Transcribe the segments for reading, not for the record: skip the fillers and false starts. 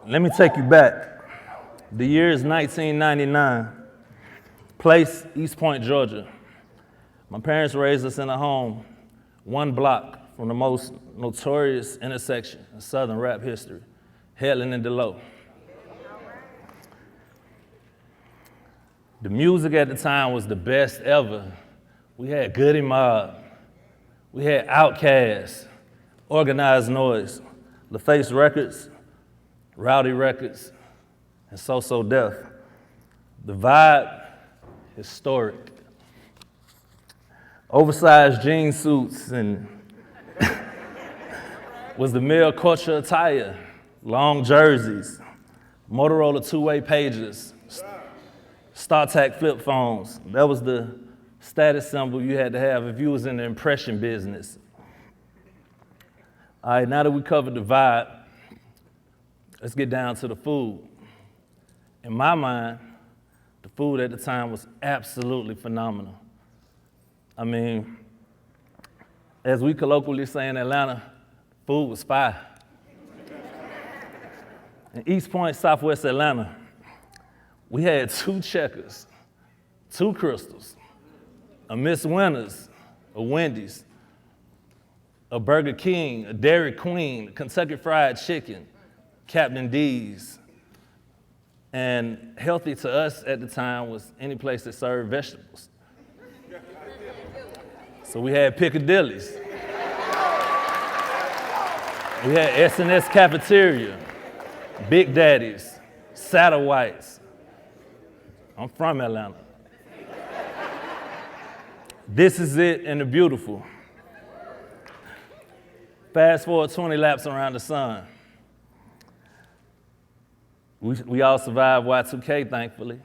Let me take you back. The year is 1999. Place, East Point, Georgia. My parents raised us in a home 1 block from the most notorious intersection in Southern rap history, Headland and DeLoe. The music at the time was the best ever. We had Goody Mob, we had Outkast, Organized Noise, LaFace Records, Rowdy Records, and So Def. The vibe, historic. Oversized jean suits and was the male culture attire, long jerseys, Motorola two-way pagers, StarTAC flip phones. That was the status symbol you had to have if you was in the impression business. All right, now that we covered the vibe, let's get down to the food. In my mind, the food at the time was absolutely phenomenal. I mean, as we colloquially say in Atlanta, food was fire. In East Point, Southwest Atlanta, we had 2 Checkers, 2 Crystals, a Miss Winters, a Wendy's, a Burger King, a Dairy Queen, Kentucky Fried Chicken, Captain D's. And healthy to us at the time was any place that served vegetables. So we had Piccadilly's. We had S&S Cafeteria, Big Daddy's, Satterwhite's. I'm from Atlanta. This is it and the beautiful. Fast forward 20 laps around the sun. We all survived Y2K, thankfully.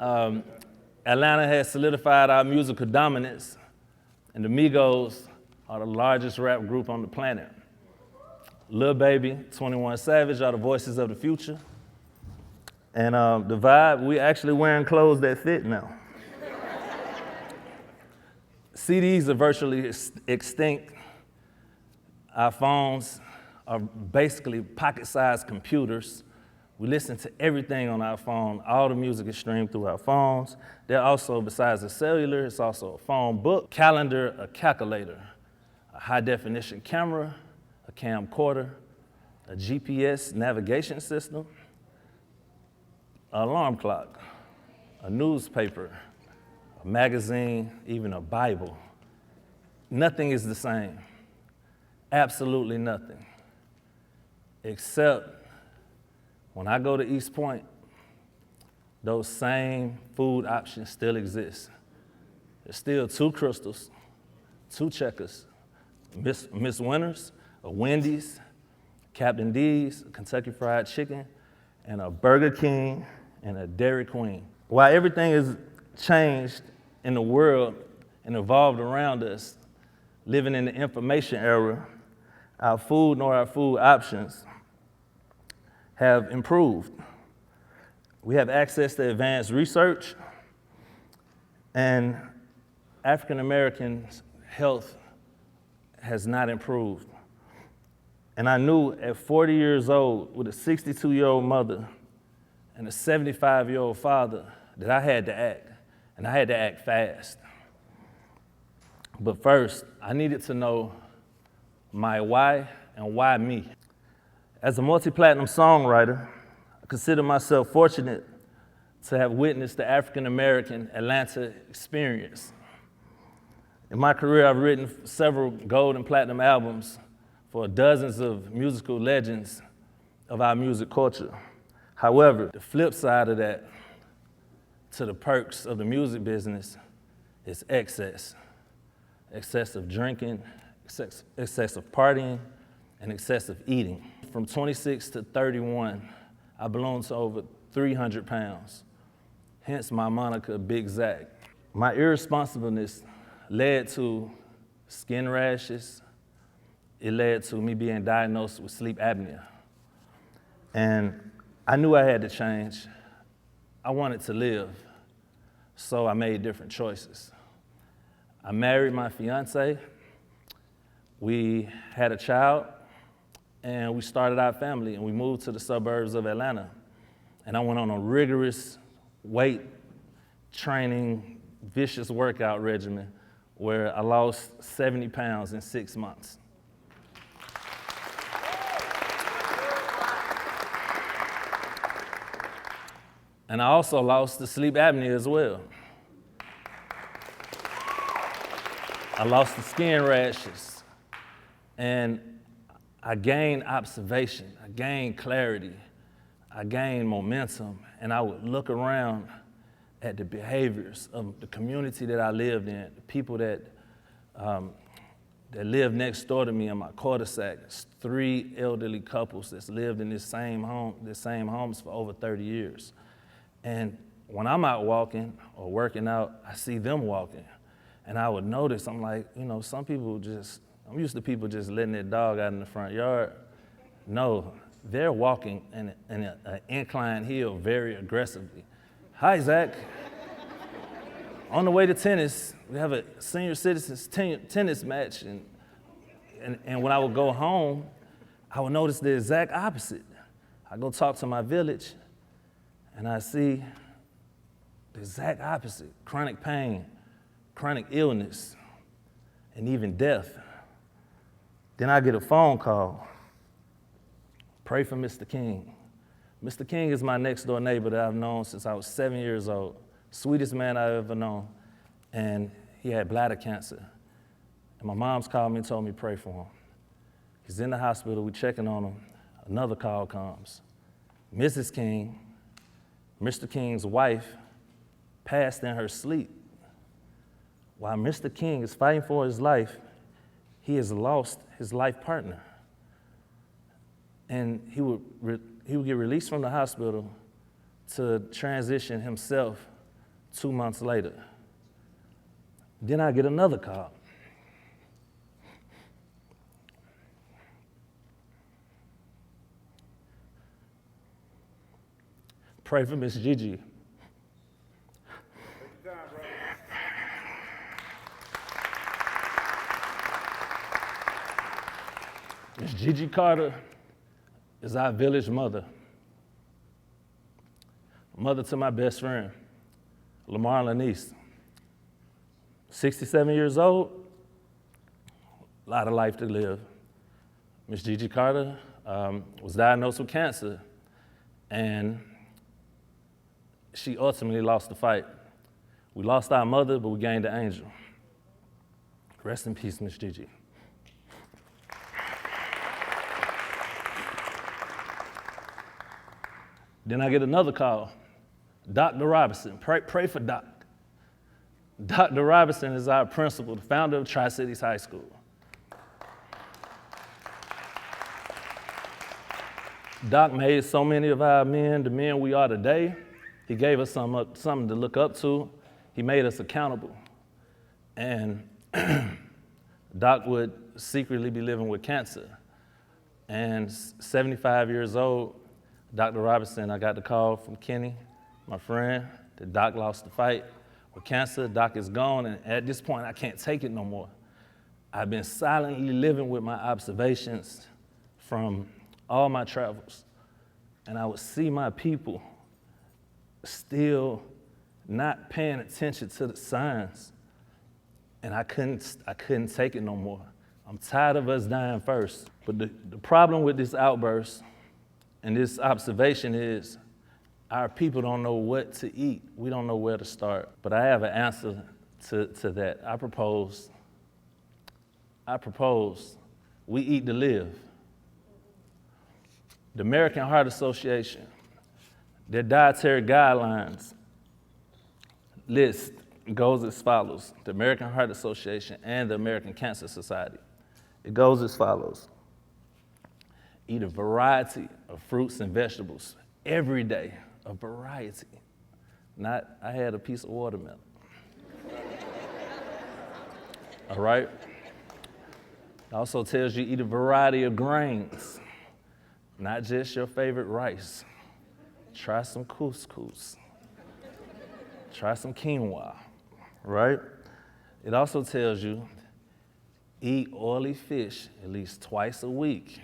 Atlanta has solidified our musical dominance, and the Migos are the largest rap group on the planet. Lil Baby, 21 Savage are the voices of the future. And the vibe, we actually wearing clothes that fit now. CDs are virtually extinct. Our phones are basically pocket-sized computers. We listen to everything on our phone. All the music is streamed through our phones. They're also, besides the cellular, it's also a phone book, calendar, a calculator, a high-definition camera, a camcorder, a GPS navigation system, an alarm clock, a newspaper, a magazine, even a Bible. Nothing is the same. Absolutely nothing. Except when I go to East Point, those same food options still exist. There's still 2 Crystals, 2 Checkers, Miss Winters, a Wendy's, Captain D's, a Kentucky Fried Chicken, and a Burger King, and a Dairy Queen. While everything has changed in the world and evolved around us, living in the information era, our food nor our food options have improved. We have access to advanced research, and African Americans' health has not improved. And I knew at 40 years old, with a 62-year-old mother and a 75-year-old father, that I had to act, and I had to act fast. But first, I needed to know my why and why me. As a multi-platinum songwriter, I consider myself fortunate to have witnessed the African-American Atlanta experience. In my career, I've written several gold and platinum albums for dozens of musical legends of our music culture. However, the flip side of that, to the perks of the music business, is excess. Excessive drinking, excessive partying, and excessive eating. From 26 to 31, I ballooned to over 300 pounds, hence my moniker, Big Zach. My irresponsibleness led to skin rashes. It led to me being diagnosed with sleep apnea. And I knew I had to change. I wanted to live, so I made different choices. I married my fiance. We had a child, and we started our family, and we moved to the suburbs of Atlanta. And I went on a rigorous weight training, vicious workout regimen where I lost 70 pounds in 6 months. And I also lost the sleep apnea as well. I lost the skin rashes. And I gained observation, I gained clarity, I gained momentum, and I would look around at the behaviors of the community that I lived in, the people that lived next door to me in my cul-de-sac. 3 elderly couples that's lived in this same homes for over 30 years. And when I'm out walking or working out, I see them walking. And I would notice, I'm like, some people I'm used to people just letting their dog out in the front yard. No, they're walking in an inclined hill very aggressively. Hi, Zach. On the way to tennis, we have a senior citizens tennis match, and when I would go home, I would notice the exact opposite. I go talk to my village, and I see the exact opposite: chronic pain, chronic illness, and even death. Then I get a phone call. Pray for Mr. King. Mr. King is my next door neighbor that I've known since I was 7 years old. Sweetest man I've ever known. And he had bladder cancer. And my mom's called me and told me to pray for him. He's in the hospital, we're checking on him. Another call comes. Mrs. King, Mr. King's wife, passed in her sleep. While Mr. King is fighting for his life, he has lost his life partner. And he would get released from the hospital to transition himself 2 months later. Then I get another call. Pray for Miss Gigi. Miss Gigi Carter is our village mother. Mother to my best friend, Lamar Lanice. 67 years old, a lot of life to live. Miss Gigi Carter was diagnosed with cancer, and she ultimately lost the fight. We lost our mother, but we gained an angel. Rest in peace, Miss Gigi. Then I get another call. Dr. Robinson, pray for Doc. Dr. Robinson is our principal, the founder of Tri-Cities High School. Doc made so many of our men the men we are today. He gave us something to look up to. He made us accountable. And Doc would secretly be living with cancer. And 75 years old, Dr. Robinson, I got the call from Kenny, my friend, that Doc lost the fight with cancer. Doc is gone, and at this point, I can't take it no more. I've been silently living with my observations from all my travels, and I would see my people still not paying attention to the signs, and I couldn't take it no more. I'm tired of us dying first. But the problem with this outburst and this observation is our people don't know what to eat. We don't know where to start. But I have an answer to that. I propose we eat to live. The American Heart Association, their Dietary Guidelines list goes as follows. The American Heart Association and the American Cancer Society. It goes as follows. Eat a variety of fruits and vegetables every day, a variety. Not, I had a piece of watermelon. All right? It also tells you eat a variety of grains, not just your favorite rice. Try some couscous. Try some quinoa, right? It also tells you eat oily fish at least twice a week.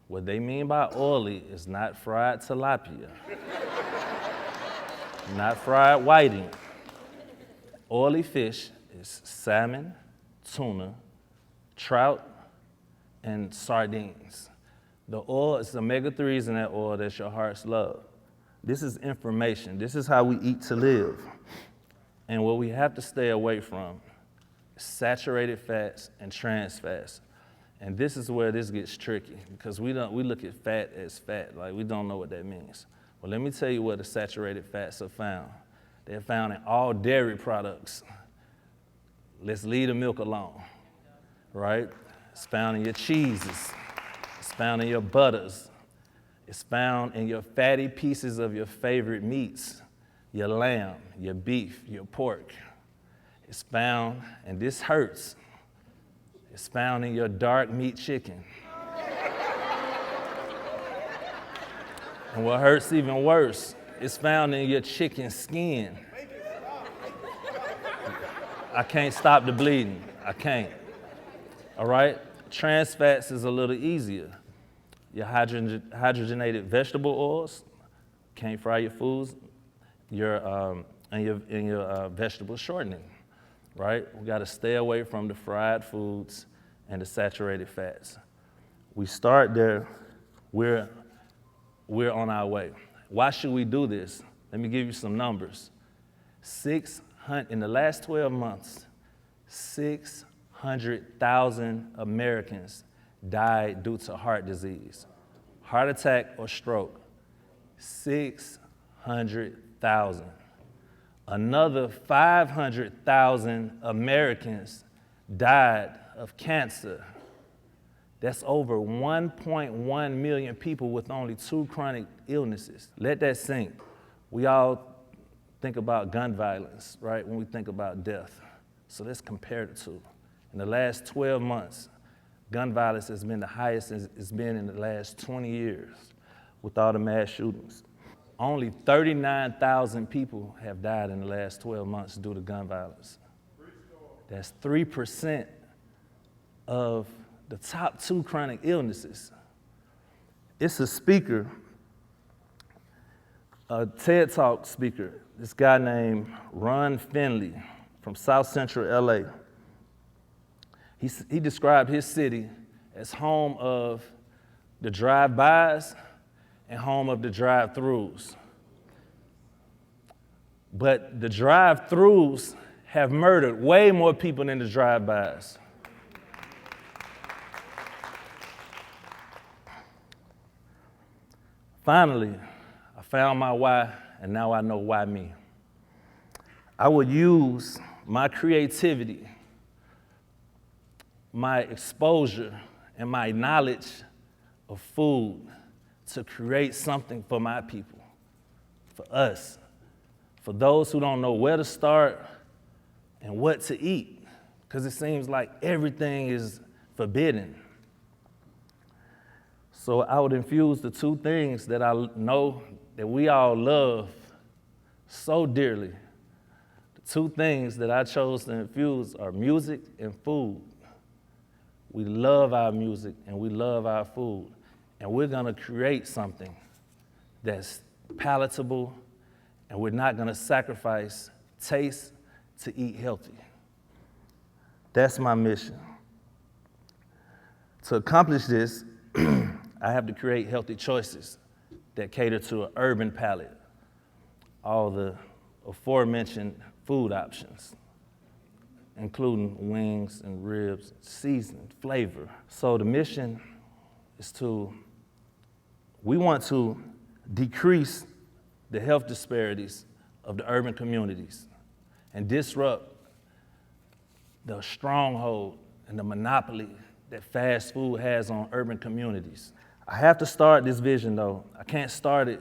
What they mean by oily is not fried tilapia, not fried whiting. Oily fish is salmon, tuna, trout, and sardines. The oil is omega-3s in that oil that your hearts love. This is information. This is how we eat to live. And what we have to stay away from is saturated fats and trans fats. And this is where this gets tricky, because we look at fat as fat, like we don't know what that means. Well, let me tell you where the saturated fats are found. They're found in all dairy products. Let's leave the milk alone, right? It's found in your cheeses. It's found in your butters. It's found in your fatty pieces of your favorite meats, your lamb, your beef, your pork. It's found, and this hurts, it's found in your dark meat chicken. And what hurts even worse, it's found in your chicken skin. I can't stop the bleeding. I can't. All right? Trans fats is a little easier. Your hydrogenated vegetable oils, can't fry your foods, and your vegetable shortening, right? We got to stay away from the fried foods and the saturated fats. We start there, we're on our way. Why should we do this? Let me give you some numbers. In the last 12 months, 600,000 Americans died due to heart disease, heart attack or stroke. 600,000. Another 500,000 Americans died of cancer. That's over 1.1 million people with only 2 chronic illnesses. Let that sink. We all think about gun violence, right, when we think about death. So let's compare the two. In the last 12 months, gun violence has been the highest it's been in the last 20 years with all the mass shootings. Only 39,000 people have died in the last 12 months due to gun violence. That's 3% of the top 2 chronic illnesses. It's a speaker, a TED Talk speaker, this guy named Ron Finley from South Central LA. He described his city as home of the drive-bys and home of the drive-throughs. But the drive-throughs have murdered way more people than the drive-bys. Finally, I found my why, and now I know why me. I would use my creativity, my exposure, and my knowledge of food to create something for my people, for us, for those who don't know where to start and what to eat, because it seems like everything is forbidden. So I would infuse the 2 things that I know that we all love so dearly. The 2 things that I chose to infuse are music and food. We love our music and we love our food. And we're gonna create something that's palatable, and we're not gonna sacrifice taste to eat healthy. That's my mission. To accomplish this, I have to create healthy choices that cater to an urban palate, all the aforementioned food options, including wings and ribs, seasoned, flavor. So the mission is we want to decrease the health disparities of the urban communities and disrupt the stronghold and the monopoly that fast food has on urban communities. I have to start this vision though. I can't start it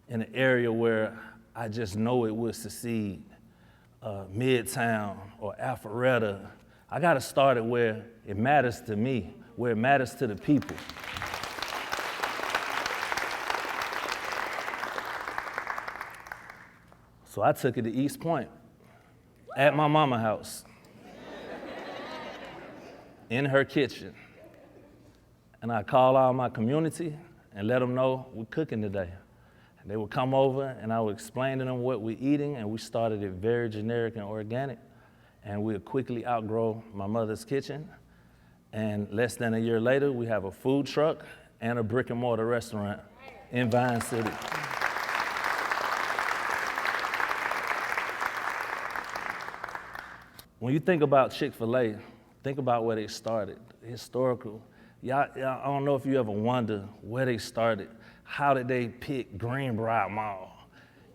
in an area where I just know it will succeed, Midtown or Alpharetta. I gotta start it where it matters to me, where it matters to the people. So I took it to East Point, at my mama's house, in her kitchen. and I call all my community and let them know we're cooking today. And they would come over and I would explain to them what we're eating, and we started it very generic and organic, and we'll quickly outgrow my mother's kitchen. And less than a year later, we have a food truck and a brick and mortar restaurant in Vine City. When you think about Chick-fil-A, think about where they started, historical. Y'all, I don't know if you ever wonder where they started. How did they pick Greenbrier Mall?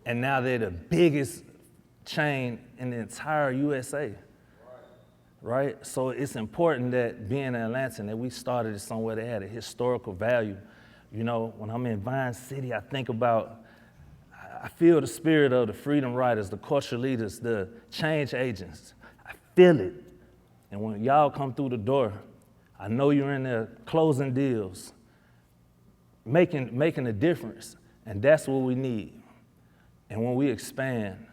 And now they're the biggest chain in the entire USA, right? So it's important that being an Atlantan, that we started it somewhere that had a historical value. You know, when I'm in Vine City, I think about, I feel the spirit of the freedom riders, the culture leaders, the change agents. I feel it. And when y'all come through the door, I know you're in there closing deals, making a difference, and that's what we need. And when we expand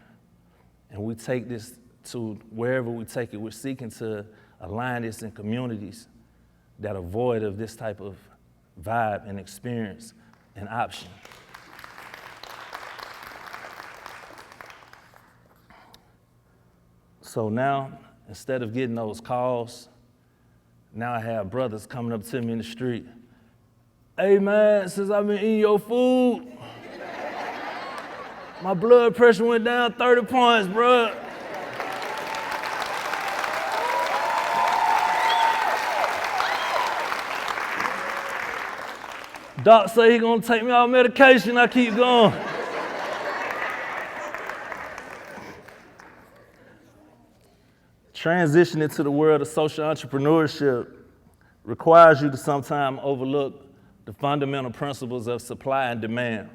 and we take this to wherever we take it, we're seeking to align this in communities that are void of this type of vibe and experience and option. So now, instead of getting those calls, now I have brothers coming up to me in the street. Hey man, since I've been eating your food, my blood pressure went down 30 points, bruh. Doc say he gonna take me off medication, I keep going. Transitioning to the world of social entrepreneurship requires you to sometimes overlook the fundamental principles of supply and demand.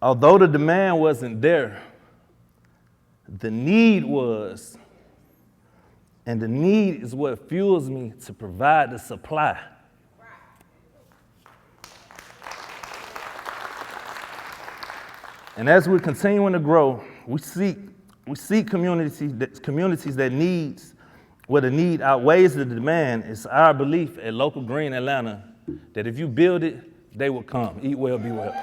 Although the demand wasn't there, the need was, and the need is what fuels me to provide the supply. And as we're continuing to grow, we seek communities that needs, where the need outweighs the demand. It's our belief at Local Green Atlanta that if you build it, they will come. Eat well, be well.